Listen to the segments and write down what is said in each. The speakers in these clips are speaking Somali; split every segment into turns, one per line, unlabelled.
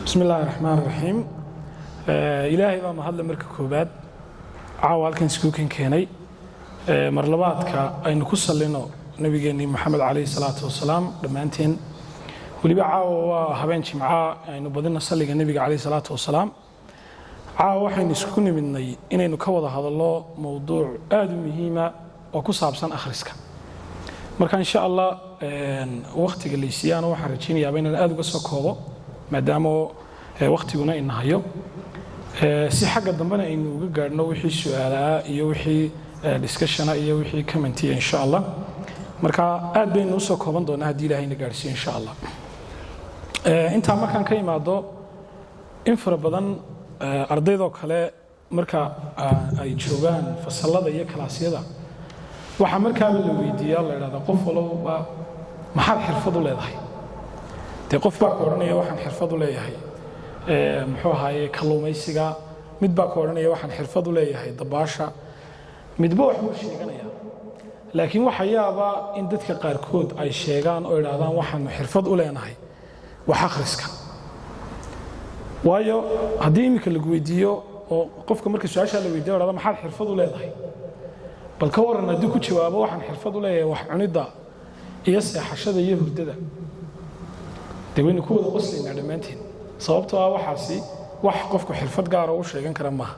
بسم الله الرحمن الرحيم إلهي بما هذا مرك كوباد عاول كان سكوكين كيني مرلباتك أي نقص لنا نبينا محمد عليه الصلاة والسلام دمانتين واللي بعاو هبنش معاه إنه بدنا نصلي النبي عليه الصلاة والسلام عاو وحين سكوني مني إنه نكوض هذا الله موضوع آدمهما وكصاب سن أخرسك مركان إن شاء الله وقت اللي سيانا وحرجيني يا بين الآد وسكوضه maadaama waqtiguna inahayo si xagga dambana aynu uga gaarno wixii su'aalaha iyo wixii discussion iyo wixii comment insha Allah marka aad baynu soo kooban doonaa hadii Ilaahay na gaarsiiyo insha Allah inta markaan ka imaado in fara badan ardaydo kale marka ay joogaan fasalada iyo klaasyada waxa markaa la weydiiyaa la yiraahdo qof walba maxaad xirfad u leedahay qof baa koranaya waxaan xirfad u leeyahay muxuu ahaayay kalluumaysiga mid baa koranaya waxaan xirfad u leeyahay dabaasha midba wax uu sheeganaya laakiin waxa yaaba in dadka qaar kood ay sheegaan oo yiraahdaan waxaan xirfad u leenahay wax akhriska waayo hadii imika lagu weydiiyo oo qofka markii su'aasha la weydiiyo yiraahdo maxaad xirfad u leedahay bal ka waran hadii ku jawaabo waxaan xirfad u leeyahay wax cunida iyo seexashada iyo hurdada dawayna ku wada qoslayna dhamaanteen sababtoo ah waxaasi wax qofku xirfad gaar ah u sheegan kara ma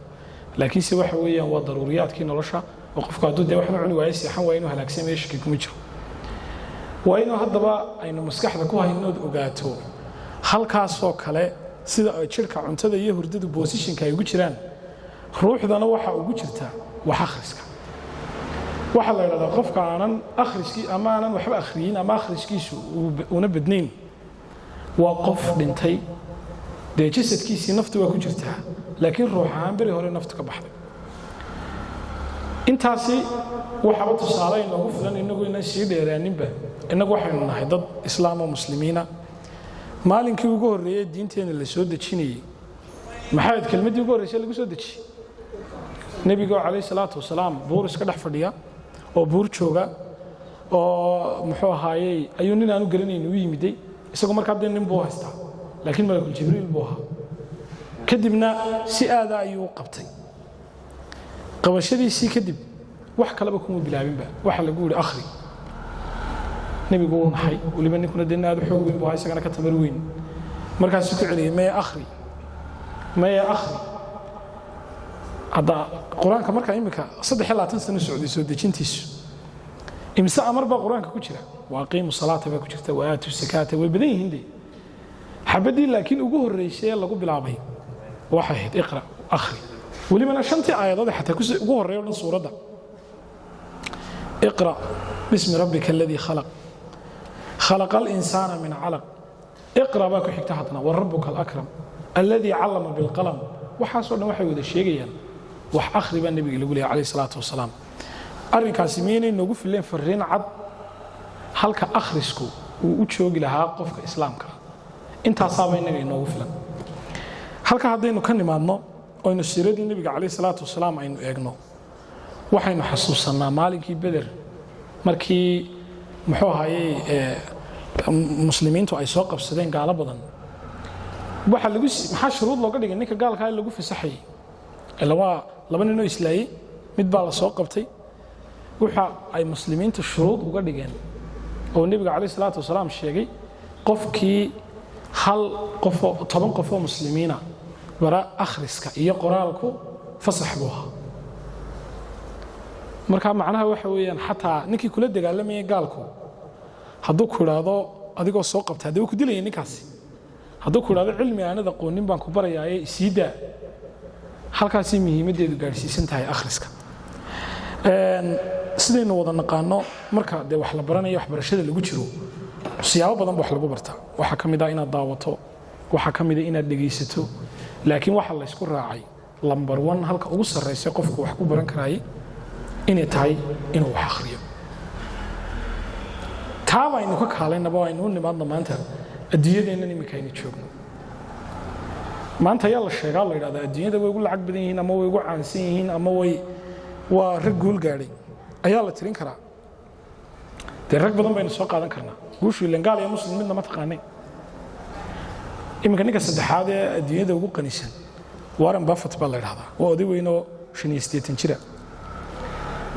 laakiin si waxa weeyaan waa daruuriyaadkii nolosha oo qofku hadduu wax cuni waayo seexan waa inuu halaagsamay shaki kuma jiro waa inuu haddaba aynu maskaxda ku hayno ogaato halkaas oo kale sida ay jirka cuntada iyo hurdada positionka ay ugu jiraan ruuxdana waxa ugu jirta wax akhriska waxa la yiraahdaa qofka aanan akhriski ama aanan waxba akhriyin ama akhriskiisu una badnayn waa qof dhintay jasadkiisii naftu waa ku jirtaa laakiin ruux ahaan bari hore naftu ka baxday intaasi waxa tusaale inoogu filan inagu inaan sii dheeraaninba inagu waxaynu nahay dad islaam oo muslimiina maalinkii ugu horeeyay diinteena la soo dejinayay maxay kelmadii ugu horeysay lagu soo dejiyay nabiga kaleey salaatu wasalaam buur iska dhex fadhiya oo buur jooga oo muxuu ahaayay ayuu nin aanu garanayn u yimiday isagoo markaa nin buu haystaa laakiin malakul jibriil buu ahaa kadibna si aad ayuu qabtay qabashadiisii kadib wax kaleba kuma bilaabinba waxa lagu yiri akhri nabigu uu nahay waliba ninkuna dinaad xoog weyn buu isagana ka tamar weyn markaas ku celiyay ma akhri hada quraanka marka imika 3 sano socday soo dejintiisu imsa amar ba quraanka ku jira واقيموا الصلاة بكجرت وآتوا الزكاة وبدين هندي حبدي لكن ugu horeysay lagu bilaabay waxay iqra akhri waliba shantii aayadada xataa ugu horeeyay suurada اقرأ باسم ربك الذي خلق الإنسان من علق اقرأ باكو xigtaadna وربك الأكرم الذي علم بالقلم waxaasoo waxay wada sheegayaan wax akhri baa nabiga lagu leeyahay kaleey salaatu wasalaam arrinkaasi meenay nagu fileen fariin cad halka akhrisku uu u joogi lahaa qofka islaamka intaas abaynaga inoogu filan halka hadaynu ka nimaadno oo inu siiradii nabiga kaleey salaatu wasalaam aynu eegno waxaynu xasuusanaa maalinkii Badr markii muxuu ahaayay muslimiintu ay soo qabsadeen gaalo badan waxa lagu maxaa shuruud looga dhigay ninka gaalka ah lagu fasaxay laba nin oo islaayay mid baa la soo qabtay waxa ay muslimiintu shuruud uga dhigeen oo nabiga kaleey salaatu wasalaam sheegay qofkii hal qof 10 qof oo muslimiina bara akhriska iyo qoraalku fasax buu marka macnaha waxa weeyaan xataa ninkii kula dagaalamay gaalku haduu ku raado adigoo soo qabtay hadii uu ku dilay ninkaasi haduu ku raado cilmi aanada qoonin baan ku barayaay siida halkaasi muhiimadeedu gaarsiisan tahay akhriska sidaynu wada naqaano marka wax la baranayo waxbarashada lagu jiro siyaabo badan wax lagu bartaa waxa kamid ah inaad daawato waxa kamid ah inaad dhageysato laakiin waxa la isku raacay number 1 halka ugu sareeyay qofku wax ku baran karaay inay tahay inuu wax akhriyo taaba inuu ka kaalayna inuu nimaadna maanta adduunyadeena imika aynu joogno maanta ayaa la sheegaa la yiraahdaa adduunyada way ugu lacag badan yihiin ama way ugu caansan yihiin ama way waa rag guul gaadhay ayaa la tirin karaa rag badan baynu soo qaadan karnaa guushu ilangaal iyo muslim midna ma taqaanay iminka ninka saddexaad ee adduunyada ugu qanisan Warren Buffett baa la yiraahdaa waa oday weyn oo 85 jira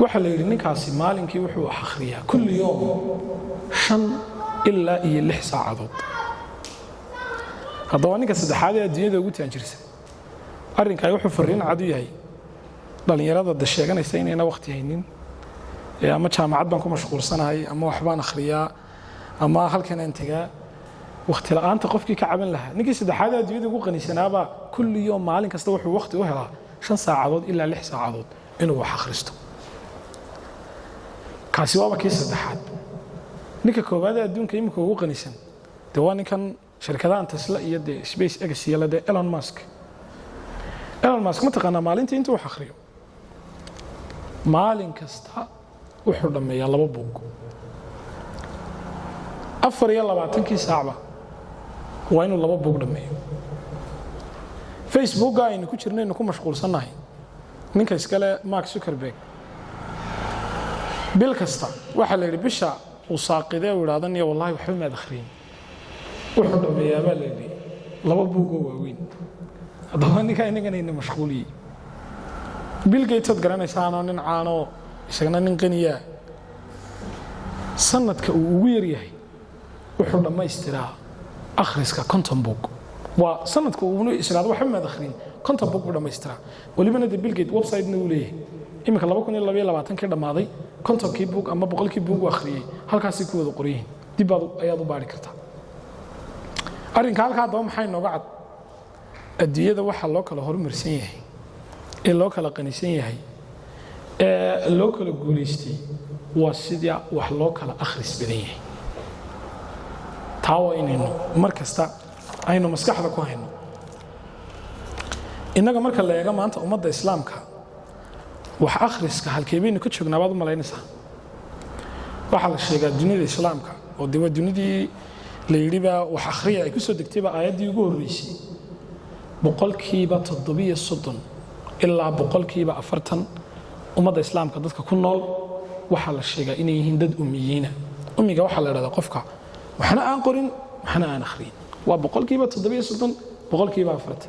waxa la yiri ninkaasi maalinkii wuxuu akhriyaa kulli yoom 5 ilaa 6 saacadood haddaba ninka saddexaad ee adduunyada ugu taanjirsan arrinka wuxuu fariin cad u yahay dhalinyarada sheeganaysa inayna waqti haynin ama jaamacad baan ku mashquulsanahay ama wax baan akhriyaa ama halkan aan tagaa waqti la'aanta qofkii ka caban lahaa ninkii saddexaad ee adduunyada ugu qanisanaaba kulli yoom maalin kasta wuxuu waqti u helaa 5 saacadood ilaa 6 saacadood inuu wax akhristo kaasi waa kii saddexaad ninka koowaad ee adduunka imika ugu qanisan waa ninkan shirkadaha Tesla iyo SpaceX iyo Elon Musk ma taqaanaa maalintii intuu wax akhriyo maalin kasta wuxuu dhameeyaa 2 buug 24 saacba waa inuu 2 buug dhameeyo Facebook aynu ku jirnaynu ku mashquulsanahay ninka iskale Mark Zuckerberg bil kasta waxa la yiri bisha uu saaqiday uu yiraahdan iyo wallahi waxba ma akhriin wuxuu dhameeyaa baa la yiri 2 buug oo waaweyn haddaba ninka inagana mashquuliyay Bill Gates garanaysan oo nin caano isagana nin qaniya sanadka uu ugu yar yahay wuxuu dhameystiraa akhriska content book waa sanadka uu israad waxa ma akhriin content book buu dhameystiraa walibana Bill Gates website-na uu leeyahay imika 2022 ka dhamaaday content book ama 100 book uu akhriyay halkaas ku wada qoriyeen dib ayaad u baari kartaa arrinka halka daba maxay nooga cad adduunyada waxa loo kala horumarsan yahay ee loo kala qanisan yahay ee loo kala guuleystay waa sidii wax loo kala akhris badan yahay taawo inaynu markasta aynu maskaxda ku hayno inaga marka la eego maanta ummadda islaamka wax akhriska halkeebeynu ka joognaa baad u malaynaysaa waxa la sheegaa dunida islaamka oo dunidii la yiriba wax akhriya ay ku soo degtayba aayaddii ugu horeysay boqolkiiba 7 ilaa boqolkiiba 40 ummadda islaamka dadka ku nool waxa la sheegaa inay yihiin dad ummiyiina ummiga waxa la yiraahdaa qofka waxna aan qorin waxna aan akhriyin waa boqolkiiba 7 boqolkiiba 40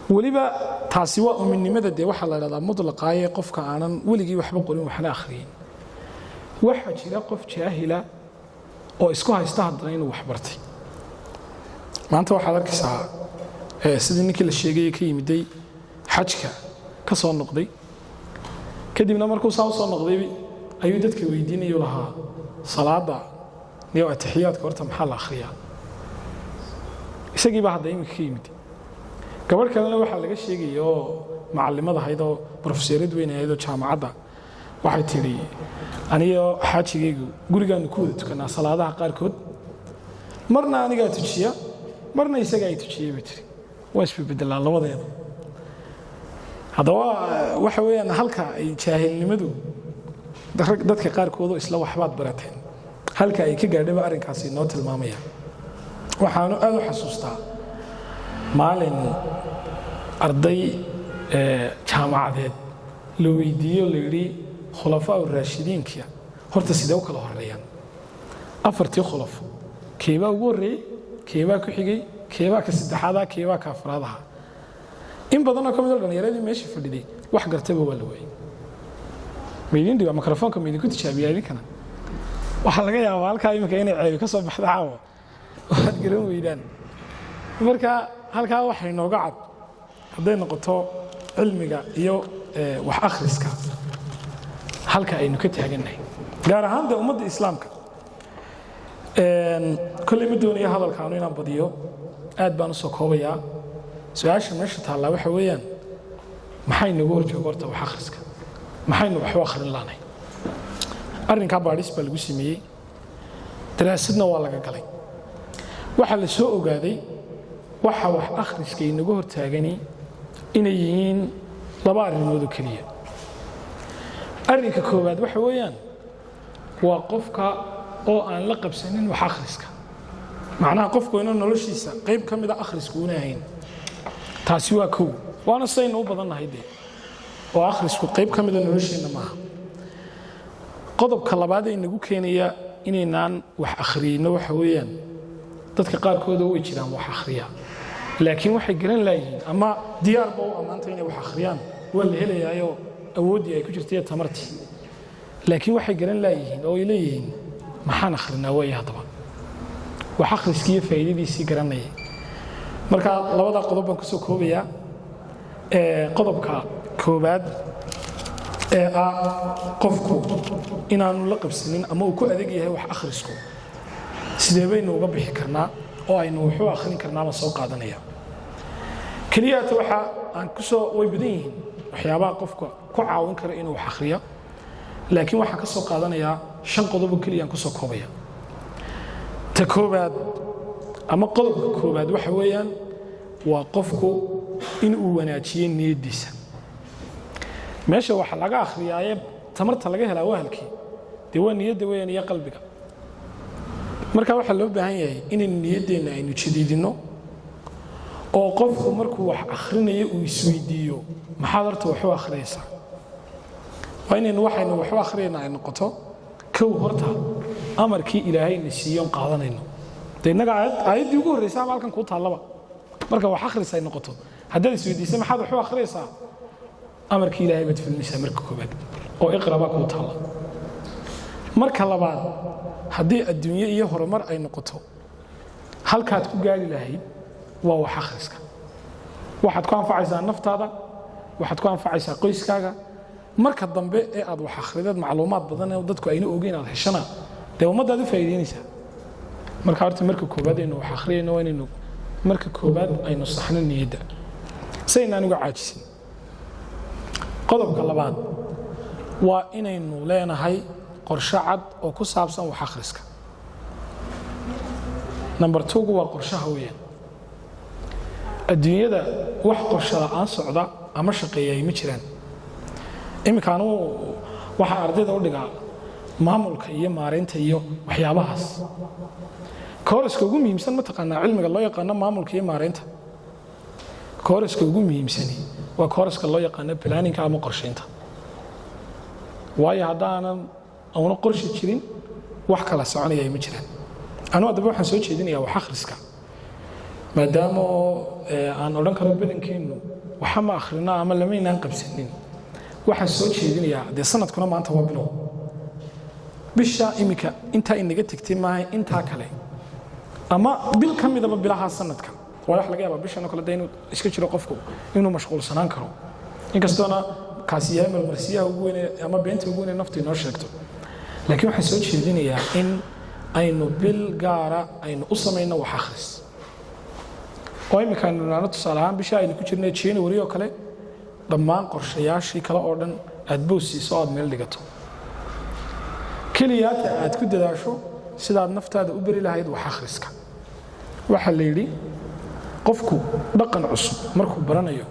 waliba taasi waa umminimada waxa la yiraahdaa mudlaqaaye qofka aanan weligii waxba qorin waxna akhriyin waxa jira qof jaahila oo isku haysta haddana inuu wax bartay maanta waxaad arkaysaa sidii ninkii la sheegay ka yimiday xajka ka soo noqday kadibna markuu soo noqday ayuu dadka weydiinayay lahaa salaada iyo ataxiyaadka horta maxaa la akhriyaa isagii baa hadda imika ka yimid gabadh kalena waxaa laga sheegay oo macallimada ahayd oo professorad weyn ahayd oo jaamacadda waxay tiri aniga xaajigaygu gurigaanu ku wada tukanaa salaadaha qaarkood marna anigaa tujiya marna isaga ay tujiyay bay tiri waa isbedelaan labadeeda haddaba waxa weeyaan halka ay jaahilnimadu dadka qaarkood isla waxbaad barateen halka ay ka gaadhay arrinkaasi noo tilmaamaya waxaanu aad u xasuustaa maalin arday jaamacadeed la weydiiyo la yiri khulafaa raashidiinka horta sidee u kala horeeyaan afartii khulafo keebaa ugu horeeyay keebaa ku xigay keebaa ka saddexaad keebaa ka afraad in badan oo kamid ah dhalinyaradii meesha fadhiday wax gartaba waa la waayay meedin dhiga mikrofoonka meedin ku tijaabiyay idinkana waxa laga yaabaa halka imika inay ceebi ka soo baxdo caawa waad garan weydaan marka halka waxay nooga cad haday noqoto cilmiga iyo wax akhriska halka aynu ka taaganahay gaar ahaan ummadda islaamka kulli mid doonaya hadalkaanu inaan badiyo aad baan u soo koobayaa su'aasha meesha taala waxa weeyaan maxay nagu horjoogo horta wax akhriska maxaynu wax akhrin laanay arrinka baadhis baa lagu sameeyay daraasadna waa laga galay waxa la soo ogaaday waxa wax akhriska inagu hortaagani inay yihiin laba arrimood oo kaliya arrinka koowaad waxa weeyaan waa qofka oo aan la qabsanin wax akhriska macnaha qofku inuu noloshiisa qayb ka mid ah akhrisku una ahayn taasi waa koow waana saynu u badannahay oo akhrisku qayb ka mid ah nolosheena maaha qodobka labaad ee nagu keenaya inaynaan wax akhriyno waxa weeyaan dadka qaarkooda way jiraan wax akhriya laakiin waxay garan laayihiin ama diyaarba u amaanta inay wax akhriyaan waa la helayaayoo awoodii ay ku jirtay tamartii laakiin waxay garan laayihiin oo ay leeyihiin maxaan akhrinaa way hadaba wax akhriskiiyo faa'iidadiisii garanayay marka labada qodob baan kusoo koobayaa qodobka koobaad ee qofku inaanu la qabsanin ama uu ku adeeg yahay wax akhrisku sidee baynu uga bixi karnaa oo aynu wuxuu akhrin karnaa ma soo qaadanaya kaliyaata waxa aan ku soo way badan yihiin waxyaabaha qofka ku caawin kara inuu wax akhriyo laakiin waxa ka soo qaadanaya 5 qodob oo kaliya aan ku soo koobaya ta koobaad ama qodobka koobaad waxa weeyaan waa qofku inuu wanaajiyo niyadiisa meesha waxa laga akhriyay tamarta laga helaa wahalkii diiwaan niyada weeyaan iyo qalbiga marka waxa loo baahan yahay in niyadeena aynu jadiidino oo qofku markuu wax akhrinayo uu isweydiiyo maxaad horta wax u akhriyaysaa waa inaynu waxaynu wax u akhriyayna ay noqoto kow horta amarkii ilaahayna siiyoon qaadanayno deegaanka aayadii ugu horreysay halkan ku taalaba marka wax akhrisay noqoto haddaad isweydiisay maxaad wax u akhriyaysaa amarkii ilaahay baad fulinaysaa marka koobaad oo iqraba ku taala marka labaad haddii adduunyo iyo horumar ay noqoto halkaad ku gaari lahayd waa wax akhriska waxaad ku anfacaysaa naftaada waxaad ku anfacaysaa qoyskaaga marka dambe ee aad wax akhrideed macluumaad badan oo dadku ayna ogeyn aad heshana dee ummadaad u faa'iideynaysaa marka horta marka koobaad aynu wax akhriyayno waa inaynu marka koobaad aynu saxno niyadda saynaan uga caajisin qodobka labaad waa inaynu leenahay qorshe cad oo ku saabsan wax akhriska number 2 waa qorshaha weeyaan adduunyada wax qorshe la'aan socda ama shaqeeyay ma jiraan imikaanu waxa ardayda u dhigaa maamulka iyo maareynta iyo waxyaabahaas kooraska ugu muhiimsan ma taqaanaa cilmiga loo yaqaan maamulka iyo maareynta kooraska ugu muhiimsan waa kooraska loo yaqaan planning ama qorsheynta waayo hadaanan aanu qorshe jirin wax kala soconaya ma jiraan anoo hadaba waxaan soo jeedinayaa wax akhriska maadaama aan oran karo badankeenu waxa ma akhrina ama lamaynaan qabsanin waxaan soo jeedinayaa de sanadkuna maanta waa bilow bisha imika inta inaga tagtay maahay inta kale ama bil kamidaba bilaha sanadka wax laga yaabaa bishan kale deenu iska jiro qofku inuu mashquulsanaan karo inkastoona kaasiyaha marsiyaha ugu weyn ama beenta ugu weyn naftu inoo sheegto laakiin waxaan soo jeedinayaa in aynu bil gaara aynu u sameeyno wax akhris oo imika aynu tusaale ahaan bisha aynu ku jirnay January oo kale dhammaan qorshayaashii kale oo dhan aad boosiiso aad meel dhigato kaliyaata aad ku dadaasho sidaad naftaada u bari lahayd wax akhriska waxa la yiri qofku dhaqan cusub markuu baranayo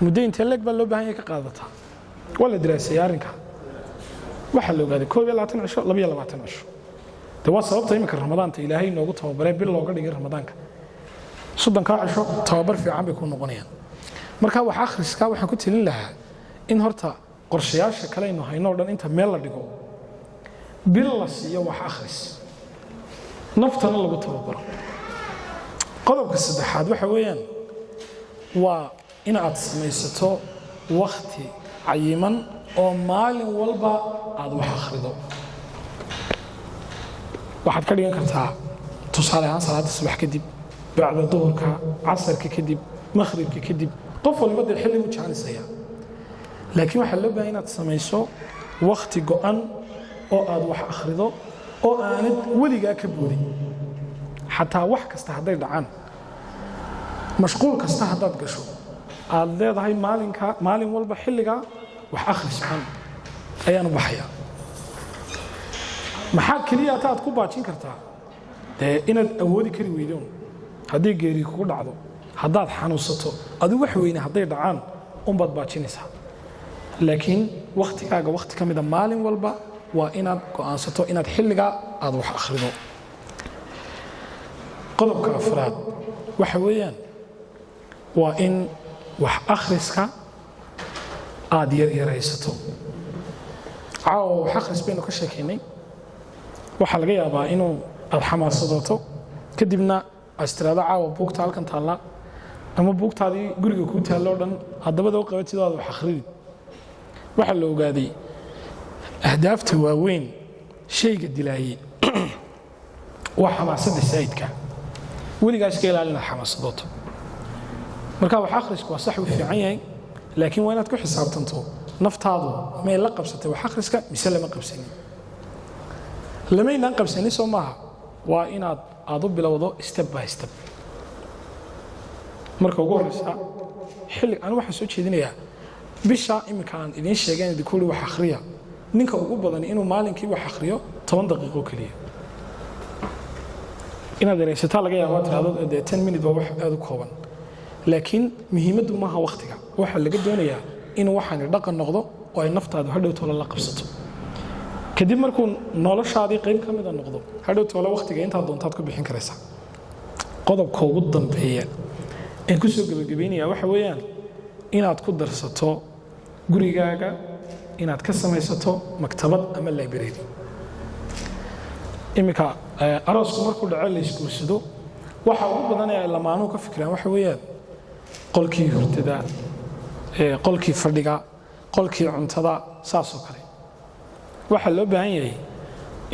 muddo inta leeg baa loo baahan yahay ka qaadataa wala diraasay arrinka waxa la ogaaday 12 cisho 22 cisho waa sababta imika ramadaanta ilaahay noogu tababaray bil looga dhigay ramadaanka 30 cisho tababar fiican bay ku noqonayaan marka wax akhriska waxaan ku talin lahaa in horta qorshayaasha kale inuu hayno dhan inta meel la dhigo bil la siiyo wax akhris naftana lagu tababaro qodobka saddexaad waxa weeyaan waa in aad samaysato waqti cayiman oo maalin walba aad wax akhrido waxaad ka dhigan kartaa tusaale ahaan salaada subax kadib bacda duhurka casarka kadib maghribka kadib qof walba xilli u jaanisaya laakiin waxa loo baahan inaad samayso waqti go'an oo aad wax akhrido oo aanad weligaa ka boodin xataa wax kasta haday dhacaan mashquul kasta hadaad gasho aad leedahay maalin walba xilliga wax akhris ayaan u baxaya maxaa kaliya aad ku baajin kartaa inaad awoodi kari weydo haddii geeri kugu dhacdo haddaad xanuunsato adigu wax weyne hadday dhacaan baad baajinaysaa laakiin waqtigaaga waqti ka mid ah maalin walba waa inaad go'aansato inaad xilliga aad wax akhrido qodobka afraad waxa weeyaan waa in wax akhriska aad yaraysato wax akhris baynu ka sheekaynay waxa laga yaabaa inuu aad xamaasadooto kadibna astiraada caawa buugta halkan taalla ama buugtaadii guriga ku taallo dhan haddabada u qabatid wax akhridid waxa la ogaaday ahdaafta waaweyn shayga dilaayay waa xamaasadda saayidka weligaas ka ilaalina xamaasadooto marka wax akhrisku waa sax u fiican yahay laakiin waa inaad ku xisaabtanto naftaadu meel la qabsatay wax akhriska mise lama qabsanin lamaynaan qabsanin soo maaha waa inaad u bilowdo step by step marka ugu horeysa xilli aan waxa soo jeedinayaa bisha imika aan idin sheegay in dikuli wax akhriya ninka ugu badan inuu maalinkii wax akhriyo 10 daqiiqo kaliya inaad yareysataa laga yaabo tiraado 10 minutes waa wax aad u kooban laakiin muhiimaddu maaha waqtiga waxa laga doonayaa in waxaan dhaqan noqdo oo ay naftaadu hadhow toolo la qabsato kadib markuu noloshaadii qayb ka mid ah noqdo hadhow toolo waqtiga inta doontaad ku bixin karaysaa qodobka ugu dambeeya ee ku soo gabagabeynaya waxa weeyaan inaad ku darsato gurigaaga inaad ka samaysato maktabad ama library imika aroosku markuu dhaco la isguursado waxa ugu badan ee lamaanuhu ka fikiraan waxa weeyaan qolkii hurdada qolkii fadhiga qolkii cuntada saas oo kale waxa loo baahan yahay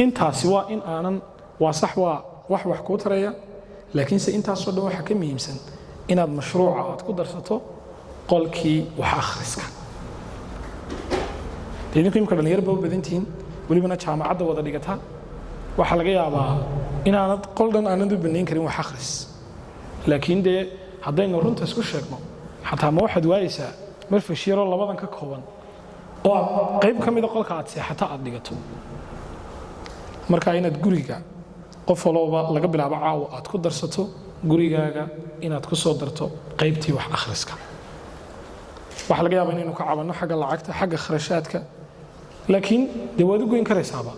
intaasi waa in aanan waa sax waa wax ku taraya laakiin se intaas oo dhan waxa ka muhiimsan inaad mashruuca aad ku darsato qolkii wax akhriska idinku imka dhalinyar baa u badantihiin welibana jaamacadda wada dhigata waxaa laga yaabaa inaanad qol dhan aanad u banayn karin wax akhris laakiin dee haddaynu runta isku sheegno xataa ma waxaad waayeysaa marfash yaroo labadan ka kooban oo aad qayb ka mida qolka aad seexata aad dhigato marka inaad guriga qof walba laga bilaabo caawa aad ku darsato gurigaaga inaad ku soo darto qaybtii wax akhriska waxa laga yaabaa inaynu ka cabanno xagga lacagta xagga kharashaadka laakiin dee waad u goyn karaysaaba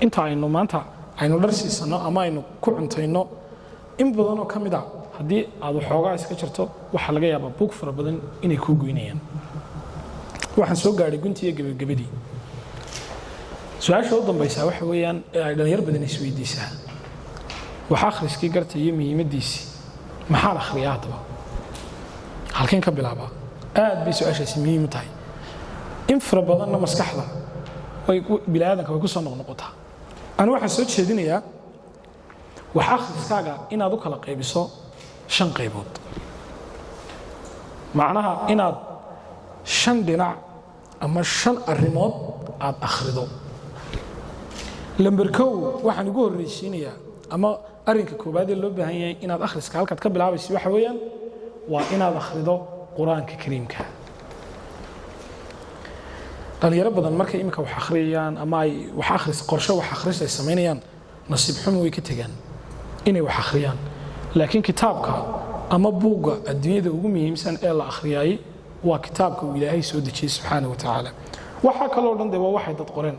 inta aynu maanta aynu dhar siisanno ama aynu ku cuntayno in badanoo ka mid ah haddii aad waxoogaa iska jirto waxaa laga yaabaa buug fara badan inay kuu goynayaan waxaan soo gaadhay guntiiyo gebagabadii su-aasha u dambaysaa waxa weeyaan ee ay dhalinyar badan isweydiisaa wax akhriskii garta iyo muhiimaddiisii maxaan akhriyaa haddaba halkeen ka bilaabaa aad bay su-aashaasi muhiim u tahay in fara badanna maskaxda biniaadanka way ku soo noqnoqotaa anu waxaan soo jeedinayaa wax akhriskaaga inaad u kala qaybiso 5 qaybood macnaha inaad 5 dhinac ama 5 arrimood aad akhrido lambar 1 waxaan ugu horreysiinayaa ama arrinka koobaad ee loo baahan yahay inaad akhriska halkaad ka bilaabayso waxa weeyaan waa inaad akhrido quraanka kariimka dhalinyaro badan markay imika wax akhriyayaan ama ay wax akhris qorshe wax akhris ay sameynayaan nasiib xumo way ka tagaan inay wax akhriyaan laakiin kitaabka ama buugga adduunyada ugu muhiimsan ee la akhriyay waa kitaabka uu Ilaahay soo dejiyay subxaanahu wa ta'ala waxa kale oo dhan waa waxay dad qoreen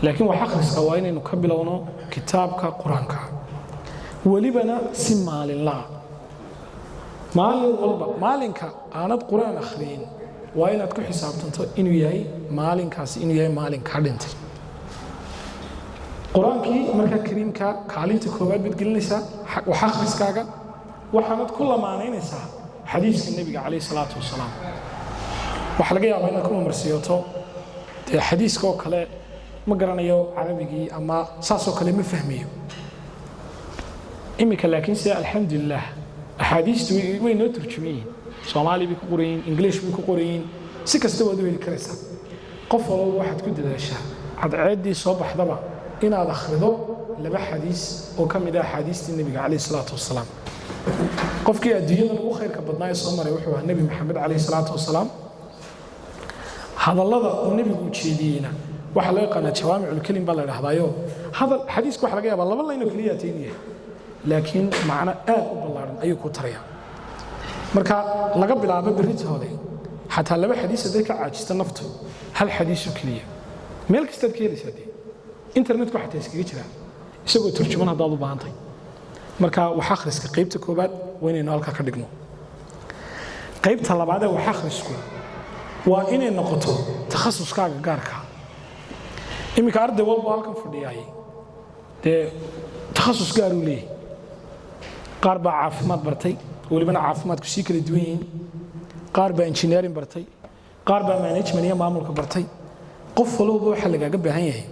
laakiin wax akhriska waa inaynu ka bilowno kitaabka quraanka walibana si maalinla maalin walba maalinka aanad quraan akhriyin waa inaad ku xisaabtanto inuu yahay maalinkaasi inuu yahay maalin ka dhintay quraankii marka kariimka kaalinta koobaad bad gelinaysaa wax akhriskaaga waxaanad ku lamaanaynaysaa xadiiska nabiga calayhi salaatu wasalaam waxa laga yaabaa inaad ku marsiyoto dee xadiiska oo kale ma garanayo carabigii ama saasoo kale ma fahmayo imika laakiin sida alxamdulilah axaadiistu way noo turjumayeen soomaali bay ku qorayeen english bay ku qorayeen si kasta waad u heli karaysaa qof walba waxaad ku dadaashaa cadceeddii soo baxdaba inaad akhrido 2 xadiis oo ka mid ah xadiistii nabiga calayhi salaatu wasalaam qofkii adduunyada ugu khayrka badnaa ee soo maray wuxuu ahaa nabi maxamed calayhi salaatu wasalaam hadallada uu nabigu u jeediyeyna waxa loo yaqaanaa jawaamicul kalim baa la yidhaahdaayo hadal xadiisku waxa laga yaabaa 2 layno keliya taynaya laakiin macno aad u ballaaran ayuu ku tarayaa marka laga bilaabo berritooda xataa 2 xadiis haday ka caajista naftu hal xadiis oo keliya meel kastaad ka helaysaa dee internetku xataa iskaga jira isagoo turjuman haddaad u baahantahay marka wax akhriska qaybta koobaad waa inaynu halkaa ka dhigno qaybta labaad ee wax akhrisku waa inay noqoto takhasuskaaga gaarka imika arday walba halkan fadhiyaay dee takhasus gaar uu leeyahay qaar baa caafimaad bartay walibana caafimaadku sii kala duwan yihiin qaar baa engineering bartay qaar baa management iyo maamulka bartay qof walba waxa lagaaga baahan yahay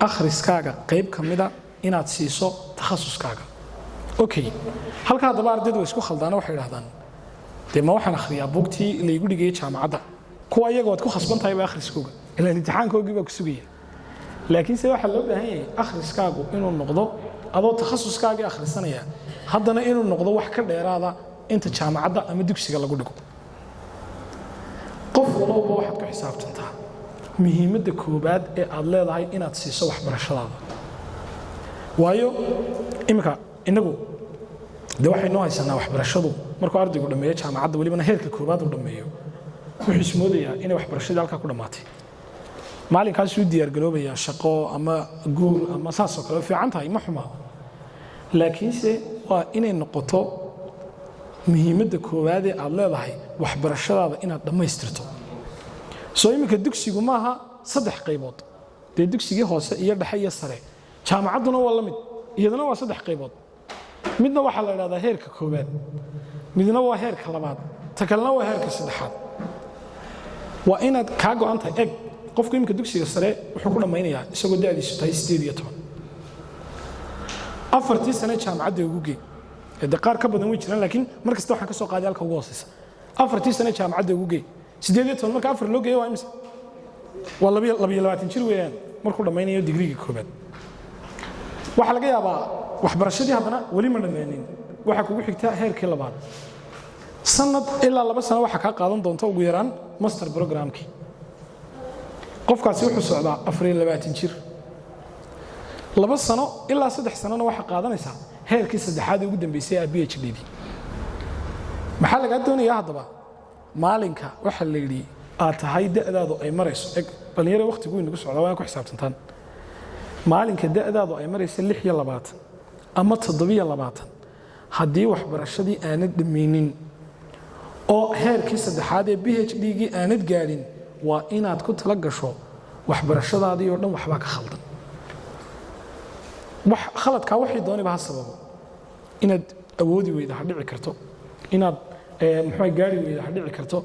akhriskaaga qayb kamida inaad siiso takhasuskaaga okay halka hadaba ardaydu isku khaldaan waxay yiraahdaan ma waxaan akhriyaa buugtii la igu dhigay jaamacadda kuwa iyaga wad ku khasban tahay akhriskooga ilaa imtixaankooga baa ku sugaya laakiin se waxa loo baahan yahay akhriskaagu inuu noqdo adoo takhasuskaaga akhrisanaya haddana inuu noqdo wax ka dheeraada inta jaamacadda ama dugsiga lagu dhigo qof walba waxaad ku xisaabtantaa muhiimadda koobaad ee aad leedahay inaad siiso waxbarashadaada waayo imika inagu waxaynu haysanaa waxbarashadu markuu ardaygu dhameeyo jaamacadda walibana heerka koobaad uu dhameeyo wuxuu ismoodayaa inay waxbarashadii halkaa ku dhammaatay maalinkaas uu diyaar garoobayaa shaqo ama guur ama saas oo kale fiican tahay ma xumaa laakiinse waa inay noqoto muhiimadda koowaad ee aad leedahay waxbarashadaada inaad dhammaystirto soo iminka dugsigu maaha 3 qaybood dee dugsigii hoose iyo dhexe iyo sare jaamacadduna waa la mid iyadana waa 3 qaybood midna waxa la yiraahdaa heerka koowaad midna waa heerka labaad ta kalena waa heerka saddexaad waa inaad ka go'antay eg qofku imika dugsiga sare wuxuu ku dhameynayaa isagoo da'diisu tahay 18 afartii sano jaamacadda ugu geey ee qaar ka badan way jiraan laakiin markasta waxaan ka soo qaaday halka ugu hooseysa afartii sano jaamacadda ugu geey 18 marka afar loo geeyo waa imisa waa 22 jir weeyaan markuu dhameynayo digriga koobaad waxa laga yaabaa waxbarashadii haddana wali ma dhamaanin waxa kugu xigta heerkii labaad sanad ilaa 2 sano waxa ka qaadan doonta ugu yaraan master programkii qofkaasi wuxuu socdaa 24 jir 2 sano ilaa 3 sanona waxa qaadanaysaa heerkii saddexaad ugu dambeysay ee PhD maxaa laga doonayaa haddaba maalinka waxa la yiri aad tahay da'daadu ay marayso dhalinyaro waqtigu inagu socdaa waa ku xisaabtantaan maalinka da'daadu ay marayso 26 ama 27 haddii waxbarashadii aanad dhameynin oo heerkii saddexaad ee PhD-gii aanad gaarin waa inaad ku tala gasho waxbarashadaadii oo dhan waxba ka khaldan wax khaladka wixii doonayba ha sababo inaad awoodi weydo ha dhici karto inaad gaari weydo ha dhici karto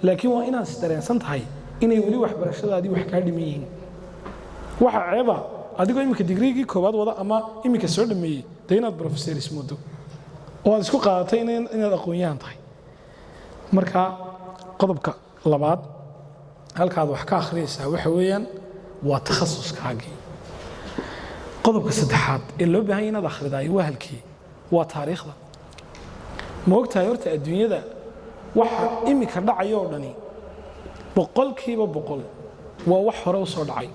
laakiin waa inaad dareensan tahay inay wali waxbarashadaadii wax ka dhiman yihiin waxa ceeba adigoo imika digrigii koobaad wada ama imika soo dhameeyay inaad professor ismoodo oo aad isku qaadatay inaad aqoon-yahan tahay marka qodobka labaad halkaad wax ka akhriyaysaa waxa weeyaan waa takhasuskaagii qodobka saddexaad ee loo baahan yahay inaad akhridaay waa halkii waa taariikhda ma ogtahay horta adduunyada waxa imika dhacayo oo dhani 100% waa wax hore u soo dhacay